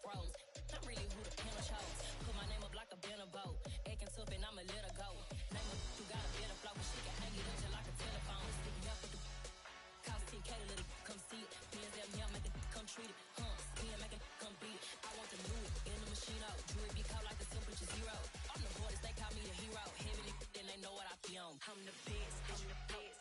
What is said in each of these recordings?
froze. I'm really who the pen chose. Put my name up like a banner boat. Acting tough and I'ma let her go. Name her who got a better flow, but she can hang it up just like a telephone. Stick me up with the cost 10K to let it come see it. Hands down here, make it come treat it. Skin make it come beat it. I want the new in the machine out. Jewelry be caught like the temperature zero. I'm the hardest, they call me the hero. Heavily, then they know what I be on. I'm the best, I'm the best.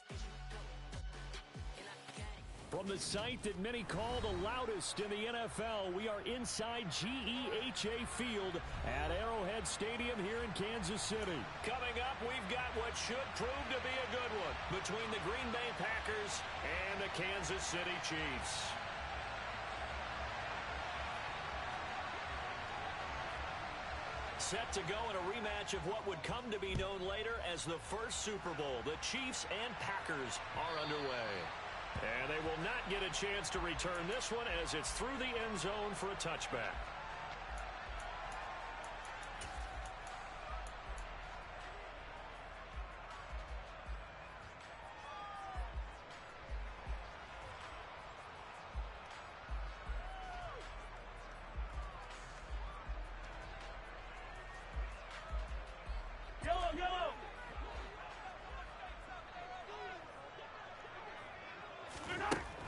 And I got it. From the site that many call the loudest in the NFL, we are inside GEHA Field at Arrowhead Stadium here in Kansas City. Coming up, we've got what should prove to be a good one between the Green Bay Packers and the Kansas City Chiefs. Set to go in a rematch of what would come to be known later as the first Super Bowl. The Chiefs and Packers are underway. And they will not get a chance to return this one as it's through the end zone for a touchback.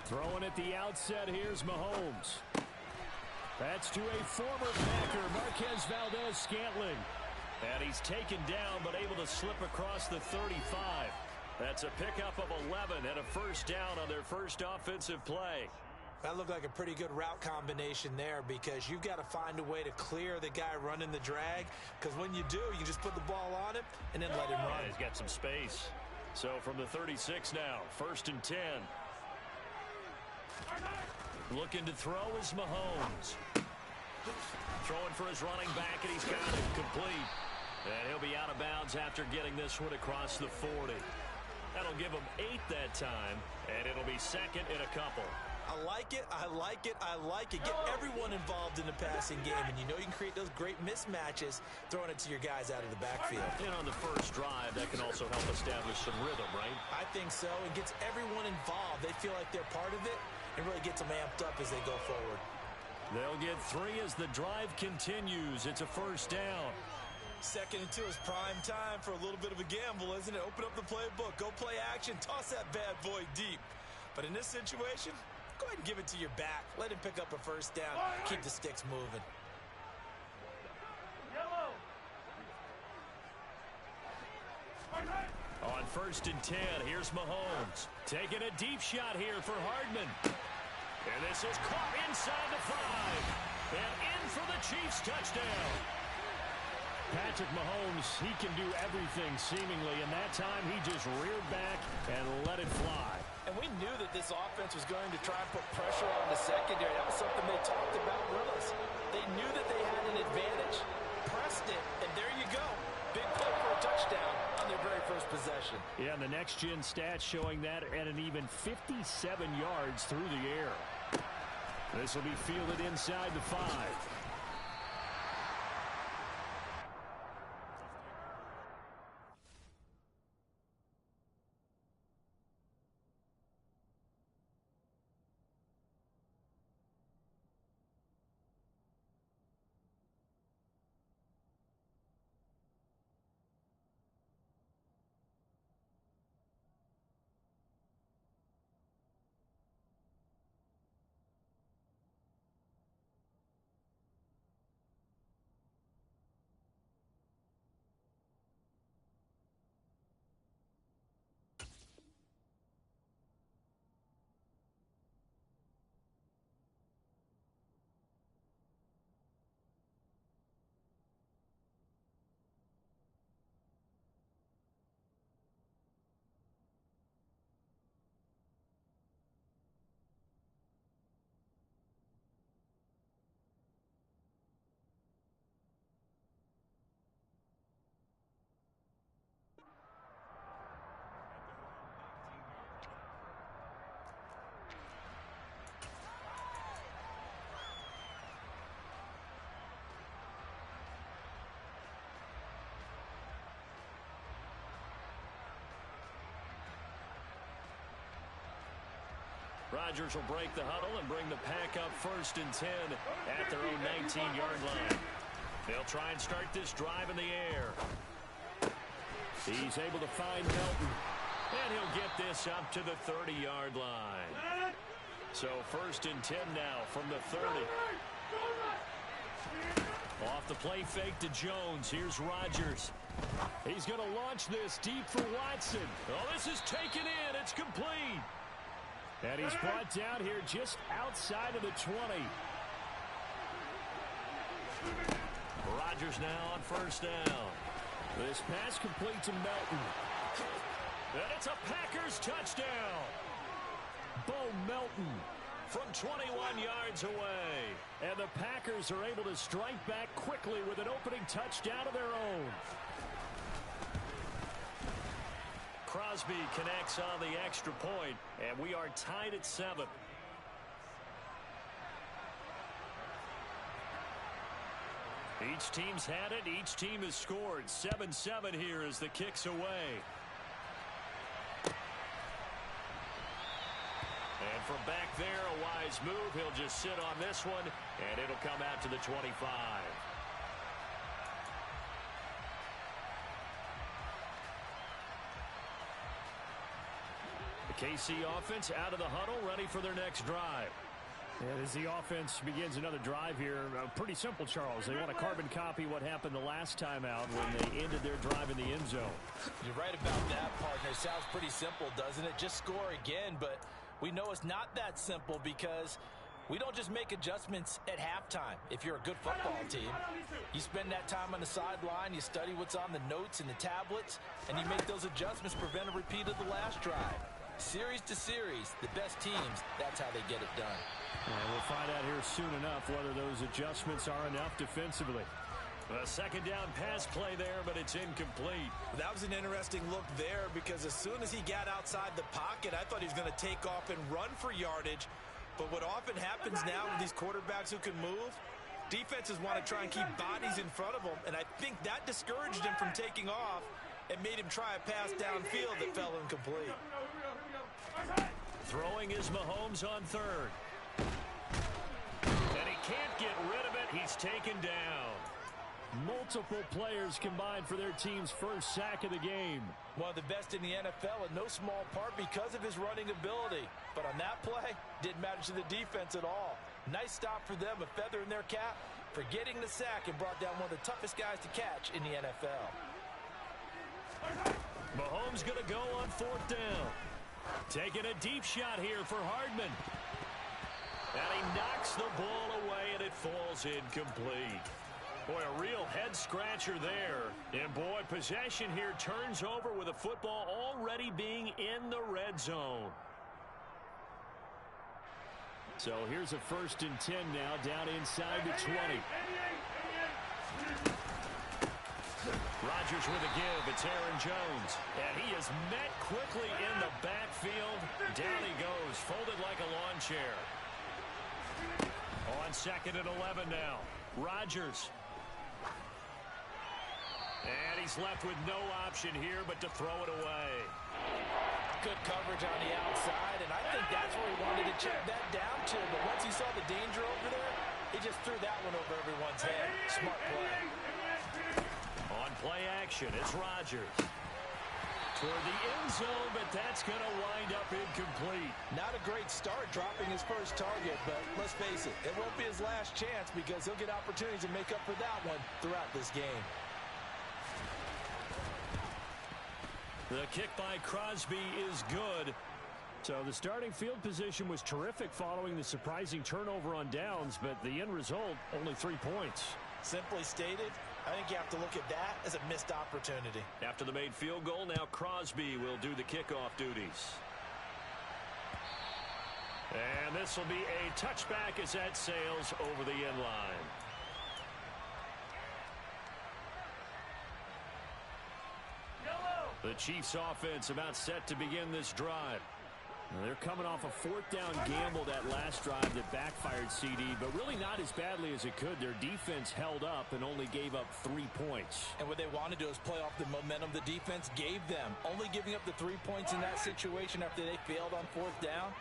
Throwing at the outset, here's Mahomes. That's to a former Packer, Marquez Valdez-Scantling. And he's taken down, but able to slip across the 35. That's a pickup of 11 and a first down on their first offensive play. That looked like a pretty good route combination there because you've got to find a way to clear the guy running the drag, because when you do, you just put the ball on him and then let him run. Yeah, he's got some space. So from the 36 now, 1st and 10. Looking to throw is Mahomes. Throwing for his running back, and he's got it complete. And he'll be out of bounds after getting this one across the 40. That'll give him 8 that time, and it'll be second in a couple. I like it, I like it, I like it. Get everyone involved in the passing game, and you know you can create those great mismatches throwing it to your guys out of the backfield. And on the first drive, that can also help establish some rhythm, right? I think so. It gets everyone involved. They feel like they're part of it and really gets them amped up as they go forward. They'll get 3 as the drive continues. It's a first down. 2nd and 2 is prime time for a little bit of a gamble, isn't it? Open up the playbook, go play action, toss that bad boy deep. But in this situation, go ahead and give it to your back. Let him pick up a first down. Keep the sticks moving. On 1st and 10, here's Mahomes. Taking a deep shot here for Hardman. And this is caught inside the 5. And in for the Chiefs touchdown. Patrick Mahomes, he can do everything seemingly, and that time he just reared back and let it fly. And we knew that this offense was going to try and put pressure on the secondary. That was something they talked about with us. They knew that they had an advantage, pressed it, and there you go. Big play for a touchdown on their very first possession. Yeah, and the next-gen stats showing that at an even 57 yards through the air. This will be fielded inside the 5. Rodgers will break the huddle and bring the pack up 1st and 10 at their own 19-yard line. They'll try and start this drive in the air. He's able to find Melton. And he'll get this up to the 30-yard line. So 1st and 10 now from the 30. Off the play fake to Jones. Here's Rodgers. He's going to launch this deep for Watson. Oh, this is taken in. It's complete. And he's brought down here just outside of the 20. Rodgers now on 1st down. This pass complete to Melton. And it's a Packers touchdown. Bo Melton from 21 yards away. And the Packers are able to strike back quickly with an opening touchdown of their own. Crosby connects on the extra point, and we are tied at 7. Each team's had it. Each team has scored. 7-7 here as the kick's away. And from back there, a wise move. He'll just sit on this one, and it'll come out to the 25. The KC offense out of the huddle, ready for their next drive. And as the offense begins another drive here, pretty simple, Charles. They want to carbon copy what happened the last time out when they ended their drive in the end zone. You're right about that, partner. It sounds pretty simple, doesn't it? Just score again, but we know it's not that simple because we don't just make adjustments at halftime. If you're a good football team, you spend that time on the sideline, you study what's on the notes and the tablets, and you make those adjustments to prevent a repeat of the last drive. Series to series, the best teams, that's how they get it done. And we'll find out here soon enough whether those adjustments are enough defensively. A second down pass play there, but it's incomplete. That was an interesting look there because as soon as he got outside the pocket, I thought he was going to take off and run for yardage. But what often happens now with these quarterbacks who can move, defenses want to try and keep bodies in front of them, and I think that discouraged him from taking off and made him try a pass downfield that fell incomplete. Throwing is Mahomes on 3rd. And he can't get rid of it. He's taken down. Multiple players combined for their team's first sack of the game. One of the best in the NFL in no small part because of his running ability. But on that play, didn't matter to the defense at all. Nice stop for them, a feather in their cap for getting the sack and brought down one of the toughest guys to catch in the NFL. Mahomes going to go on 4th down. Taking a deep shot here for Hardman. And he knocks the ball away, and it falls incomplete. Boy, a real head-scratcher there. And, boy, possession here turns over with the football already being in the red zone. So here's a 1st and 10 now, down inside the 20. Rodgers with a give. It's Aaron Jones. And he is met quickly in the backfield. Down he goes, folded like a lawn chair. On 2nd and 11 now. Rodgers. And he's left with no option here but to throw it away. Good coverage on the outside, and I think that's where he wanted to check that down to. But once he saw the danger over there, he just threw that one over everyone's head. Smart play. On play action, it's Rodgers. Toward the end zone, but that's going to wind up incomplete. Not a great start dropping his first target, but let's face it, it won't be his last chance because he'll get opportunities to make up for that one throughout this game. The kick by Crosby is good. So the starting field position was terrific following the surprising turnover on downs, but the end result, only 3 points. Simply stated, I think you have to look at that as a missed opportunity. After the made field goal, now Crosby will do the kickoff duties. And this will be a touchback as that sails over the end line. The Chiefs offense about set to begin this drive. They're coming off a 4th down gamble that last drive that backfired CD, but really not as badly as it could. Their defense held up and only gave up 3 points. And what they want to do is play off the momentum the defense gave them. Only giving up the 3 points in that situation after they failed on 4th down.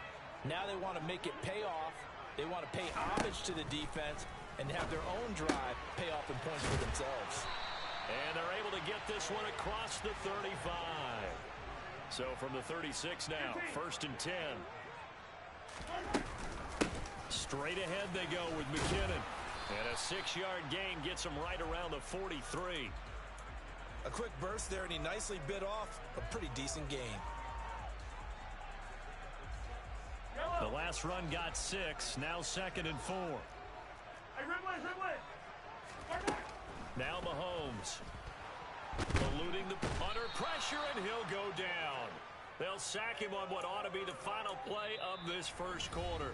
Now they want to make it pay off. They want to pay homage to the defense and have their own drive pay off in points for themselves. And they're able to get this one across the 35. So from the 36 now, 1st and 10. Straight ahead they go with McKinnon. And a 6-yard gain gets him right around the 43. A quick burst there, and he nicely bit off a pretty decent gain. The last run got 6. Now 2nd and 4. Now Mahomes. Eluding under pressure, and he'll go down. They'll sack him on what ought to be the final play of this first quarter.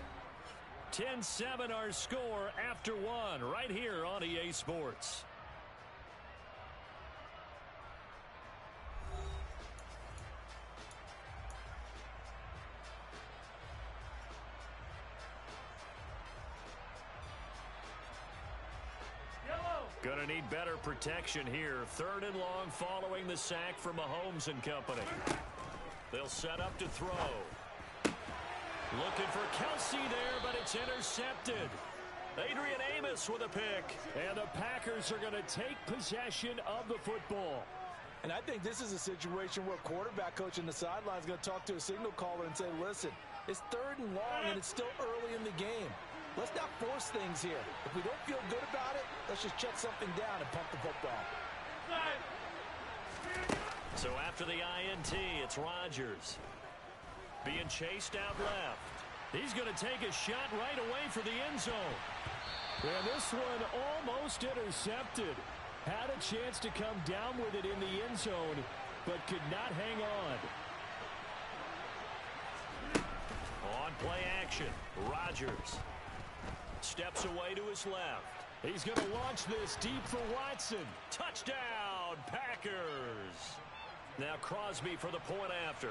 10-7 our score after 1 right here on EA Sports. Gonna need better protection here. 3rd and long following the sack from Mahomes and company. They'll set up to throw. Looking for Kelsey there, but it's intercepted. Adrian Amos with a pick. And the Packers are going to take possession of the football. And I think this is a situation where quarterback coach in the sideline is going to talk to a signal caller and say, listen, it's 3rd and long and it's still early in the game. Let's not force things here. If we don't feel good about it, let's just check something down and pump the football. So after the INT, it's Rodgers. Being chased out left. He's going to take a shot right away for the end zone. And this one almost intercepted. Had a chance to come down with it in the end zone, but could not hang on. On play action, Rodgers steps away to his left. He's going to launch this deep for Watson. Touchdown, Packers. Now Crosby for the point after.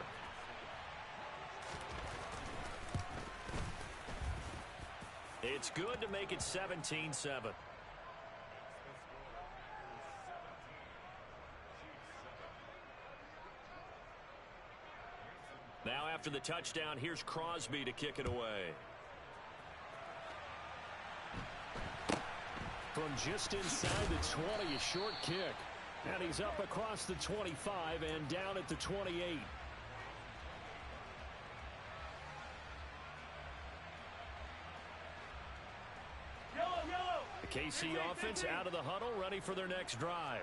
It's good to make it 17-7. Now after the touchdown, here's Crosby to kick it away. From just inside the 20, a short kick. And he's up across the 25 and down at the 28. The KC offense out of the huddle, ready for their next drive.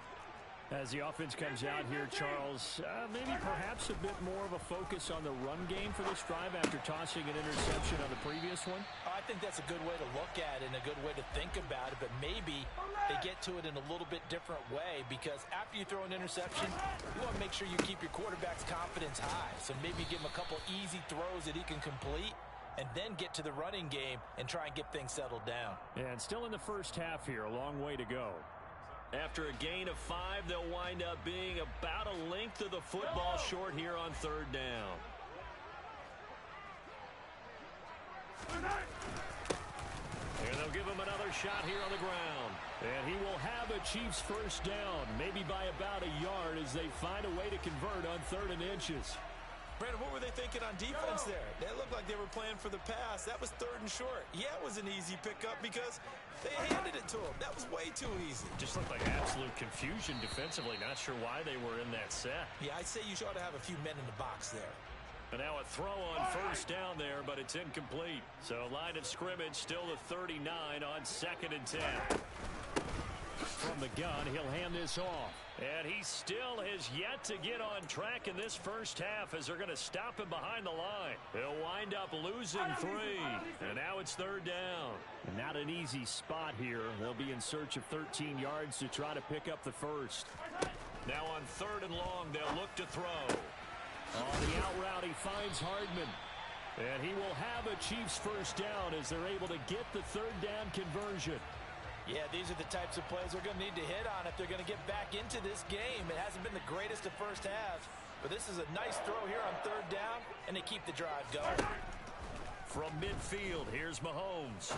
As the offense comes out here, Charles, maybe perhaps a bit more of a focus on the run game for this drive after tossing an interception on the previous one? I think that's a good way to look at it and a good way to think about it, but maybe they get to it in a little bit different way, because after you throw an interception, you want to make sure you keep your quarterback's confidence high. So maybe give him a couple easy throws that he can complete, and then get to the running game and try and get things settled down. And still in the first half here, a long way to go. After a gain of 5, they'll wind up being about a length of the football short here on 3rd down. And they'll give him another shot here on the ground. And he will have a Chiefs first down, maybe by about a yard, as they find a way to convert on 3rd and inches. Brandon, what were they thinking on defense there? They looked like they were playing for the pass. That was 3rd and short. Yeah, it was an easy pickup because they handed it to him. That was way too easy. Just looked like absolute confusion defensively. Not sure why they were in that set. Yeah, I'd say you ought to have a few men in the box there. And now a throw on 1st down there, but it's incomplete. So line of scrimmage still the 39 on 2nd and 10. From the gun, he'll hand this off. And he still has yet to get on track in this first half as they're going to stop him behind the line. He'll wind up losing 3. And now it's 3rd down. And not an easy spot here. They'll be in search of 13 yards to try to pick up the first. Now on 3rd and long, they'll look to throw. On the out route, he finds Hardman. And he will have a Chiefs first down as they're able to get the 3rd down conversion. Yeah, these are the types of plays they're going to need to hit on if they're going to get back into this game. It hasn't been the greatest of first halves, but this is a nice throw here on 3rd down, and they keep the drive going. From midfield, here's Mahomes.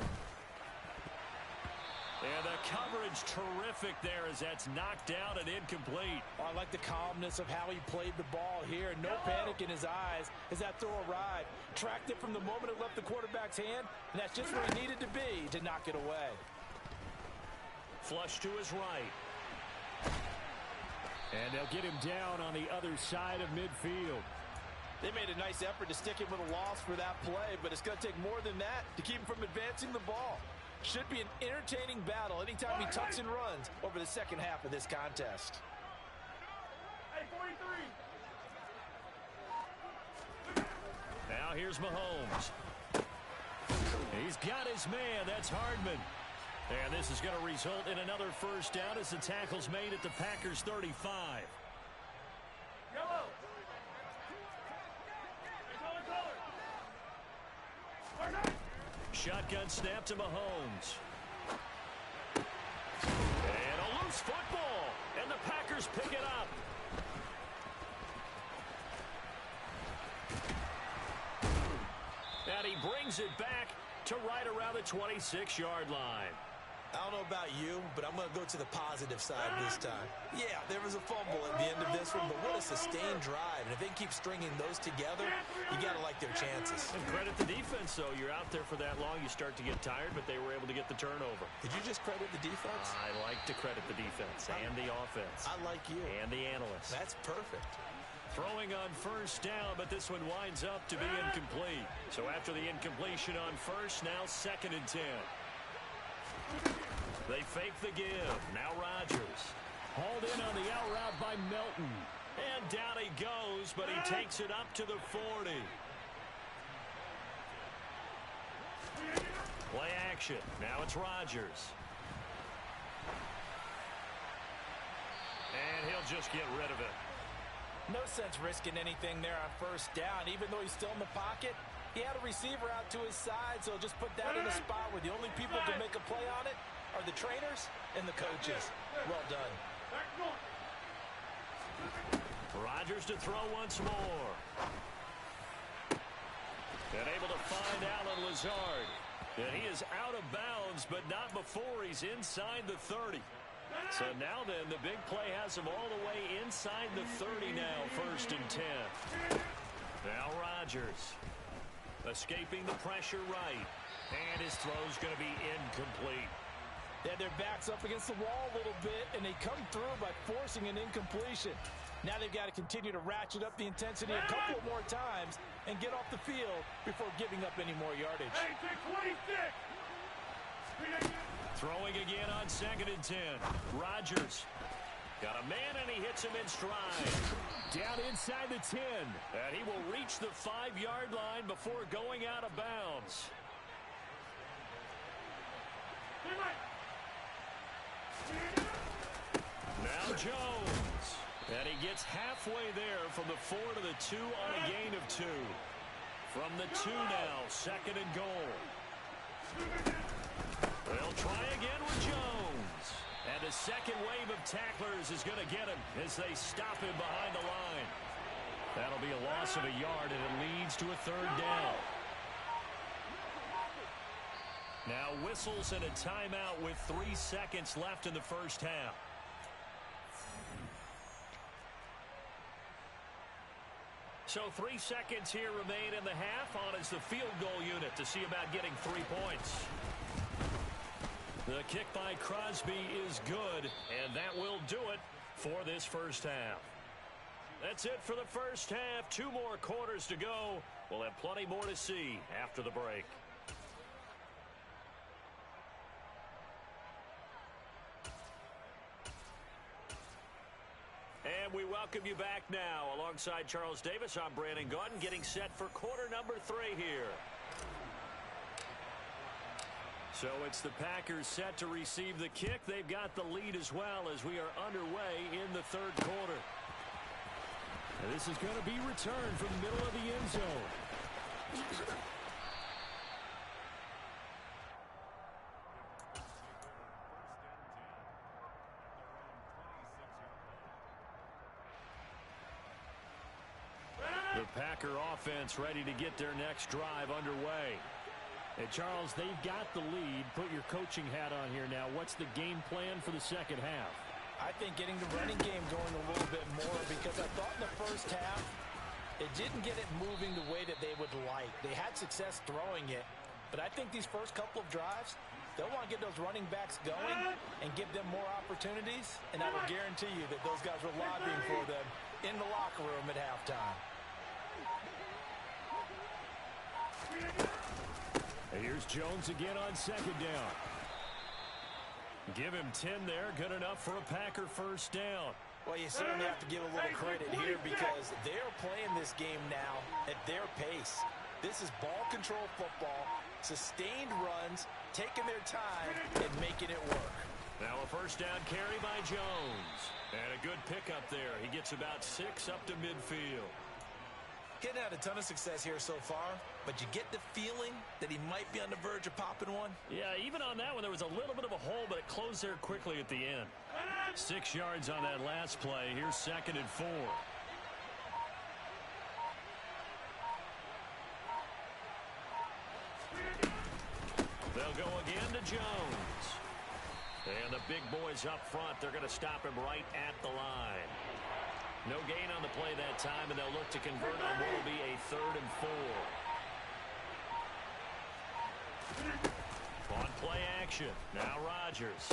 And the coverage terrific there as that's knocked down and incomplete. Oh, I like the calmness of how he played the ball here. No panic in his eyes as that throw arrived. Tracked it from the moment it left the quarterback's hand, and that's just where he needed to be to knock it away. flush to his right. And they'll get him down on the other side of midfield. They made a nice effort to stick him with a loss for that play, but it's going to take more than that to keep him from advancing the ball. Should be an entertaining battle anytime he tucks and runs over the second half of this contest. Hey, 43. Now here's Mahomes. He's got his man. That's Hardman. And this is going to result in another first down as the tackle's made at the Packers' 35. Yellow. Shotgun snap to Mahomes. And a loose football. And the Packers pick it up. And he brings it back to right around the 26-yard line. I don't know about you, but I'm going to go to the positive side this time. Yeah, there was a fumble at the end of this one, but what a sustained drive. And if they keep stringing those together, you got to like their chances. And credit the defense, though. You're out there for that long, you start to get tired, but they were able to get the turnover. Did you just credit the defense? I like to credit the defense and the offense. I like you. And the analysts. That's perfect. Throwing on first down, but this one winds up to be incomplete. So after the incompletion on first, now 2nd and 10. They fake the give. Now Rodgers. Hauled in on the out route by Melton. And down he goes, but he takes it up to the 40. Play action. Now it's Rodgers. And he'll just get rid of it. No sense risking anything there on first down. Even though he's still in the pocket, he had a receiver out to his side, so just put that in a spot where the only people who can make a play on it are the trainers and the coaches. Well done. Rodgers to throw once more. And able to find Allen Lazard. And he is out of bounds, but not before he's inside the 30. So now then, the big play has him all the way inside the 30 now, 1st and 10. Now Rodgers. Escaping the pressure right. And his throw's going to be incomplete. They had their backs up against the wall a little bit, and they come through by forcing an incompletion. Now they've got to continue to ratchet up the intensity a couple of more times and get off the field before giving up any more yardage. Hey, 26. Throwing again on 2nd and 10. Rodgers. Got a man, and he hits him in stride. Down inside the 10. And he will reach the 5-yard line before going out of bounds. Now Jones. And he gets halfway there from the 4 to the 2 on a gain of 2. From the 2 now, 2nd and goal. They'll try again with Jones. And the second wave of tacklers is going to get him as they stop him behind the line. That'll be a loss of a yard, and it leads to a 3rd down. Now whistles and a timeout with 3 seconds left in the first half. So 3 seconds here remain in the half. On is the field goal unit to see about getting 3 points. The kick by Crosby is good, and that will do it for this first half. That's it for the first half. 2 more quarters to go. We'll have plenty more to see after the break. And we welcome you back now. Alongside Charles Davis, I'm Brandon Gaudin, getting set for quarter number 3 here. So it's the Packers set to receive the kick. They've got the lead as well as we are underway in the 3rd quarter. And this is going to be returned from the middle of the end zone. The Packer offense ready to get their next drive underway. Hey, Charles, they've got the lead. Put your coaching hat on here now. What's the game plan for the second half? I think getting the running game going a little bit more, because I thought in the first half it didn't get it moving the way that they would like. They had success throwing it, but I think these first couple of drives, They'll want to get those running backs going and give them more opportunities, and I will guarantee you that those guys were lobbying for them in the locker room at halftime. Here's Jones again on second down. Give him 10 there. Good enough for a Packer first down. Well, you certainly have to give a little credit here because they're playing this game now at their pace. This is ball control football, sustained runs, taking their time, and making it work. Now a first down carry by Jones. And a good pickup there. He gets about 6 up to midfield. Getting had a ton of success here so far, but you get the feeling that he might be on the verge of popping one. Yeah, even on that one, there was a little bit of a hole, but it closed there quickly at the end. 6 yards on that last play. Here's 2nd and 4. They'll go again to Jones. And the big boys up front, they're going to stop him right at the line. No gain on the play that time, and they'll look to convert on what will be a 3rd and 4. On play action, now Rodgers.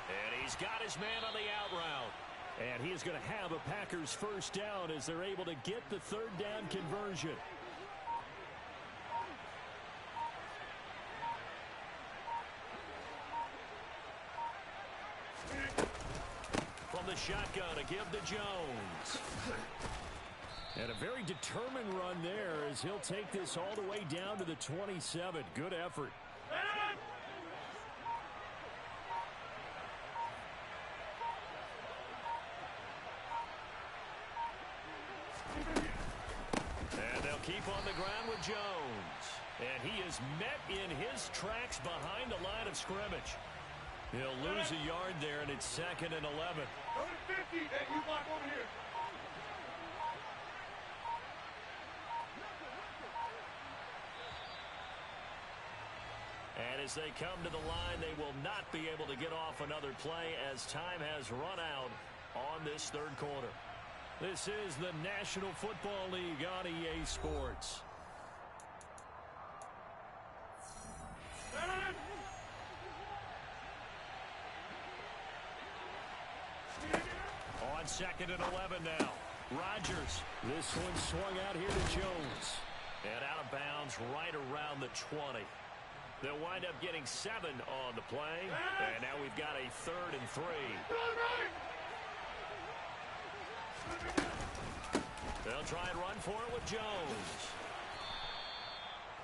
And he's got his man on the out route. And he is going to have a Packers first down as they're able to get the 3rd down conversion. From the shotgun, a give to Jones. And a very determined run there as he'll take this all the way down to the 27. Good effort. And they'll keep on the ground with Jones. And he is met in his tracks behind the line of scrimmage. He'll lose a yard there, and it's 2nd and 11. Go to 50, and you block over here. And as they come to the line, they will not be able to get off another play as time has run out on this 3rd quarter. This is the National Football League on EA Sports. On 2nd and 11 now. Rodgers. This one swung out here to Jones. And out of bounds right around the 20. They'll wind up getting 7 on the play. And now we've got a 3rd and 3. They'll try and run for it with Jones.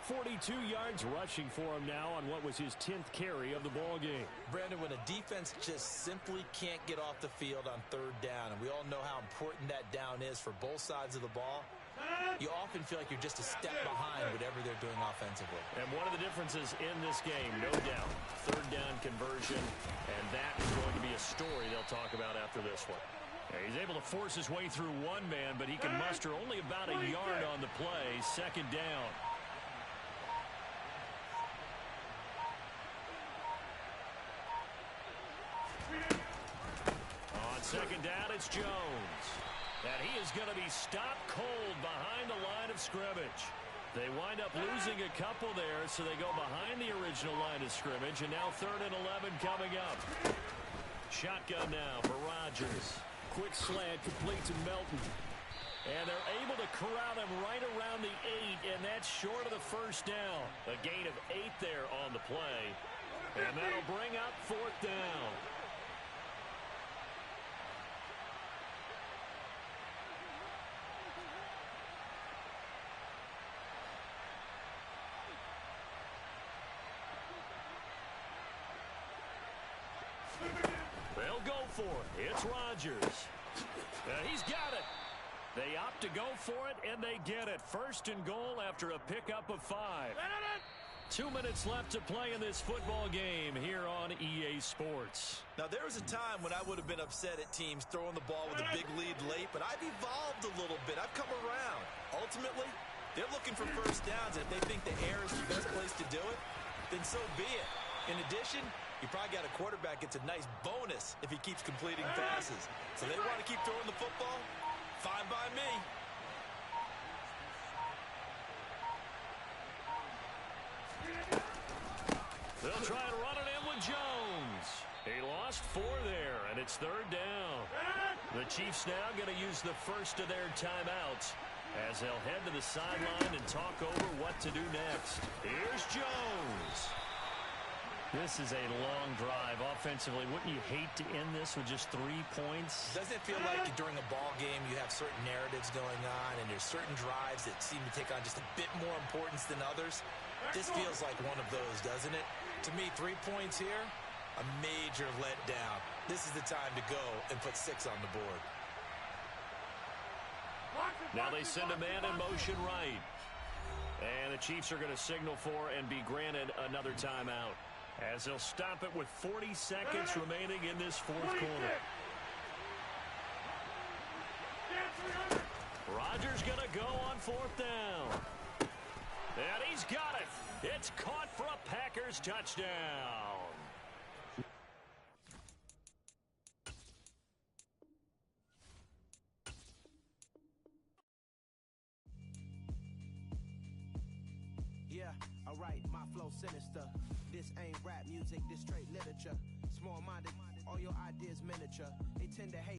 42 yards rushing for him now on what was his 10th carry of the ball game. Brandon, when a defense just simply can't get off the field on 3rd down, and we all know how important that down is for both sides of the ball, you often feel like you're just a step behind whatever they're doing offensively. And one of the differences in this game, no doubt, 3rd down conversion, and that is going to be a story they'll talk about after this one. He's able to force his way through one man, but he can muster only about a yard on the play. 2nd down. On 2nd down, it's Jones. And he is going to be stopped cold behind the line of scrimmage. They wind up losing a couple there, so they go behind the original line of scrimmage, and now 3rd and 11 coming up. Shotgun now for Rodgers. Quick slant complete to Melton. And they're able to corral him right around the 8, and that's short of the first down. A gain of 8 there on the play. And that'll bring up 4th down. They'll go for it. It's Rodgers. He's got it. They opt to go for it, and they get it. 1st and goal after a pickup of 5. 2 minutes left to play in this football game here on EA Sports. Now, there was a time when I would have been upset at teams throwing the ball with a big lead late, but I've evolved a little bit. I've come around. Ultimately, they're looking for first downs, and if they think the air is the best place to do it, then so be it. In addition, you probably got a quarterback gets a nice bonus if he keeps completing passes. So they want to keep throwing the football? Fine by me. They'll try and run it in with Jones. He lost 4 there, and it's 3rd down. The Chiefs now going to use the first of their timeouts as they'll head to the sideline and talk over what to do next. Here's Jones. This is a long drive offensively. Wouldn't you hate to end this with just 3 points? Doesn't it feel like during a ball game you have certain narratives going on and there's certain drives that seem to take on just a bit more importance than others? This feels like one of those, doesn't it? To me, 3 points here, a major letdown. This is the time to go and put 6 on the board. Now they send a man in motion right. And the Chiefs are going to signal for and be granted another timeout, as they'll stop it with 40 seconds remaining in this 4th quarter. Rodgers going to go on 4th down. And he's got it. It's caught for a Packers touchdown. Yeah, alright, my flow sinister. This ain't rap music, this straight literature. Small-minded, all your ideas miniature. They tend to hate.